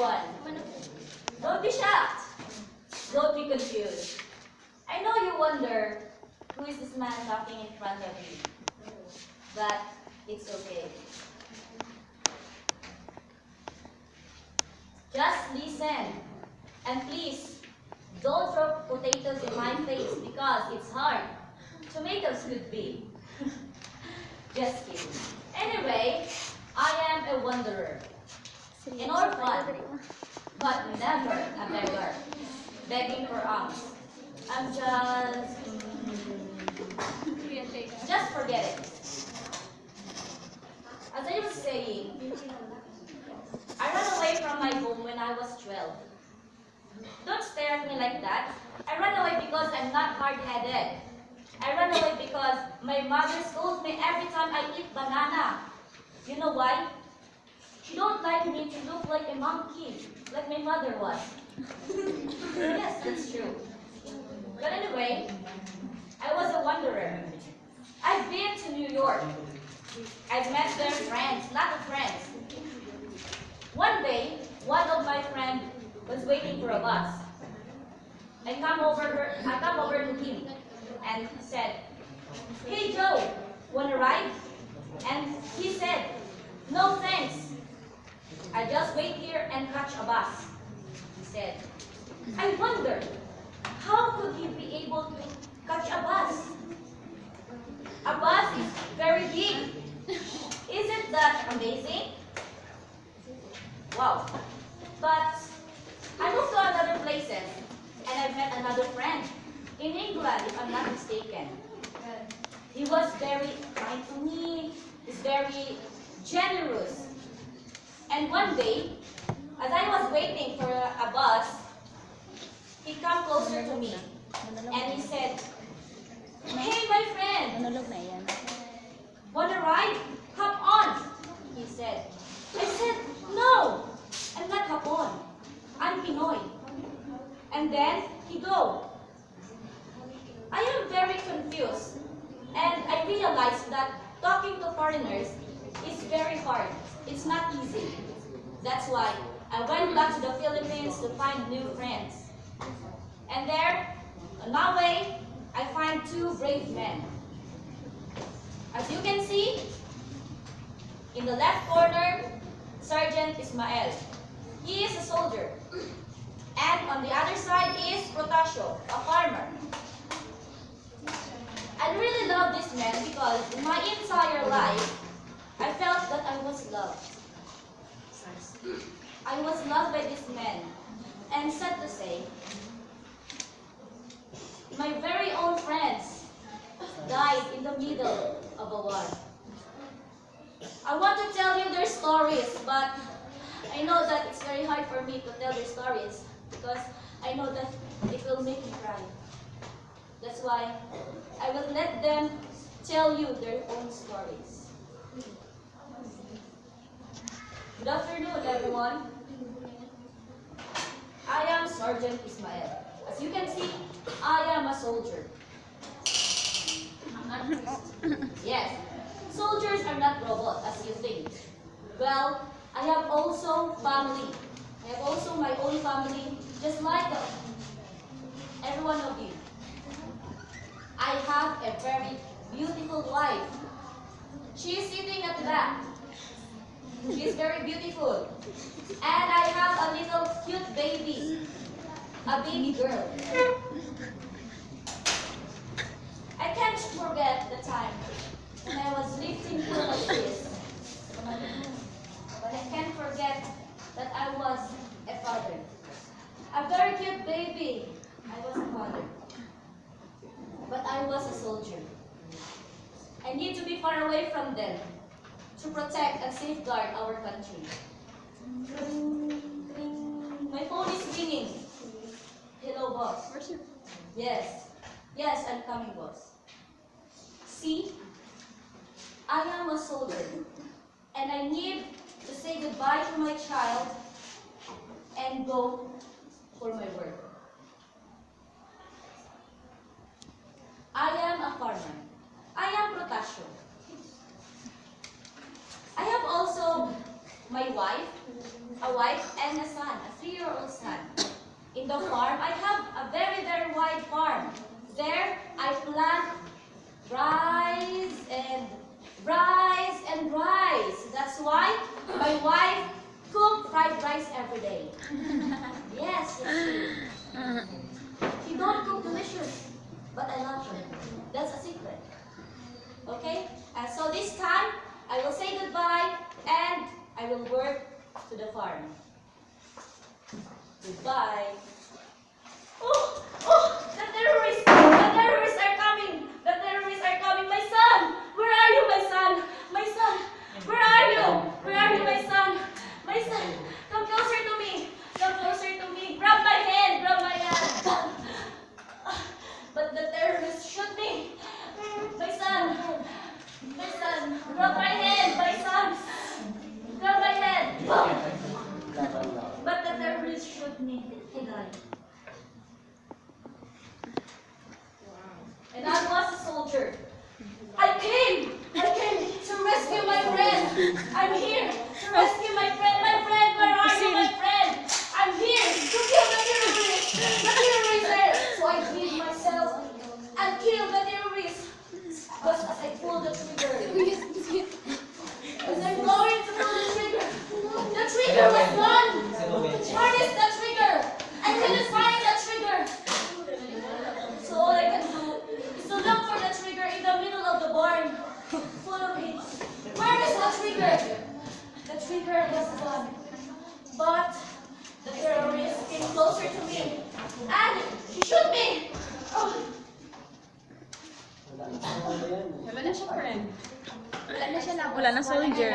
everyone. Don't be shocked. Don't be confused. I know you wonder, who is this man talking in front of you? But it's okay. Just listen. And please, don't throw potatoes in my face because it's hard. Tomatoes could be. Just kidding. Anyway, I am a wanderer. An orphan, but never a beggar, begging for alms. I'm just forget it. As I was saying, I ran away from my home when I was 12. Don't stare at me like that. I ran away because I'm not hard-headed. I ran away because my mother scolds me every time I eat banana. You know why? She don't like me to look like a monkey, like my mother was. Yes, that's true. But anyway, I was a wanderer. I've been to New York. I've met their friends, lot of friends. One day, one of my friends was waiting for a bus. I come over to him and said, "Hey Joe, wanna ride?" And he said, "No thanks. I just wait here and catch a bus," he said. I wondered, how could he be able to catch a bus? A bus is very big. Isn't that amazing? Wow. But I moved to other places and I met another friend in England, if I'm not mistaken. He was very kind to me. He's very generous. And one day, as I was waiting for a bus, he came closer to me and he said, "Hey, my friend, wanna ride? Hop on," he said. I said, "No, I'm not hop on. I'm Pinoy." And then he go. I am very confused and I realized that talking to foreigners is very hard. It's not easy. That's why I went back to the Philippines to find new friends. And there, on my way, I find two brave men. As you can see, in the left corner, Sergeant Ismael. He is a soldier. And on the other side is Protasio, a farmer. I really love this man because in my entire life, I felt that I was loved. I was loved by this man. And sad to say, my very own friends died in the middle of a war. I want to tell you their stories, but I know that it's very hard for me to tell their stories because I know that it will make me cry. That's why I will let them tell you their own stories. Good afternoon, everyone. I am Sergeant Ismael. As you can see, I am a soldier. Yes, soldiers are not robots as you think. Well, I have also family. I have also my own family, just like every one of you. I have a very beautiful wife. She is sitting at the back. She is very beautiful. And I have a little cute baby, a baby girl. I can't forget the time when I was lifting her like this. But I can't forget that I was a father. A very cute baby. I was a father. But I was a soldier. I need to be far away from them to protect and safeguard our country. My phone is ringing. Hello, boss. Yes. Yes, I'm coming, boss. See, I am a soldier, and I need to say goodbye to my child and go for my work. I am a farmer. I am Protasio. I have also my wife, a wife and a son, a 3-year-old son. In the farm, I have a very, very wide farm. There, I plant rice and rice and rice. That's why my wife cook fried rice every day. Yes, that's true. She don't cook delicious, but I love her. That's a secret. Okay? And so this time, I will say goodbye and I will work to the farm. Goodbye. Oh, oh, the terrorists are coming. The terrorists are coming. My son, where are you, my son? My son, where are you? Where are you, my son? My son, come closer to me. Come closer to me. Grab my hand, grab my hand. But the terrorists shoot me. My son, grab my hand, my son. Grab my hand. But the terrorists shoot me. He died. And I was a soldier. I came to rescue my friend. I'm here to rescue my friend. My friend, where are you, my friend? I'm here to kill the terrorists. The terrorists. So I hid myself and killed the terrorists. But as I pulled the trigger, as I'm going to pull the trigger was gone. Where is the trigger? I couldn't find the trigger. So all I can do is to look for the trigger in the middle of the barn, full of it. Where is the trigger? The trigger was gone. But the terrorist came closer to me and she shot me. Oh. Wala na siya friend. Wala na siya lang. Wala na soldier.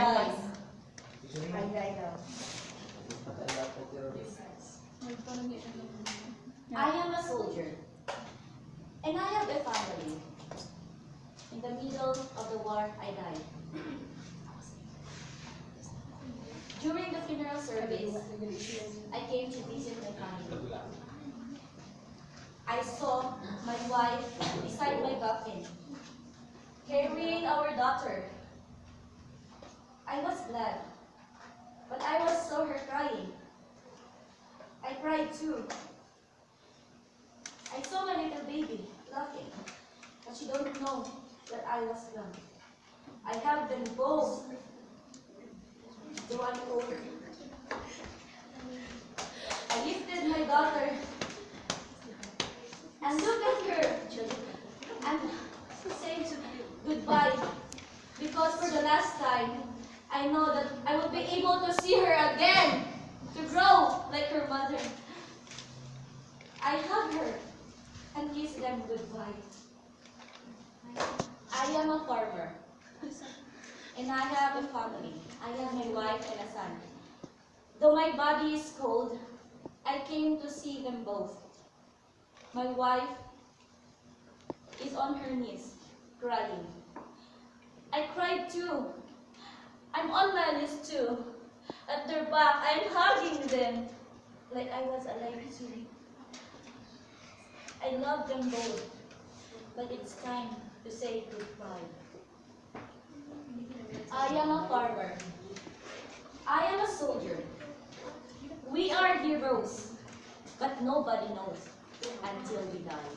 I am a soldier. And I have a family. In the middle of the war, I died. During the funeral service, I came to visit my family. I saw my wife beside my coffin, carrying our daughter. I was glad, but I was saw her crying. I cried too. I saw my little baby laughing, but she don't know that I was gone. I have them both. Do I hold? I lifted my daughter and look at her and say goodbye, because for the last time I know that I will be able to see her again, to grow like her mother. I hug her and kiss them goodbye. I am a farmer and I have a family. I have my wife and a son. Though my body is cold, I came to see them both. My wife is on her knees, crying. I cried too. I'm on my knees too. At their back, I'm hugging them like I was alive too. I love them both, but it's time to say goodbye. I am a farmer. I am a soldier. We are heroes, but nobody knows until we die.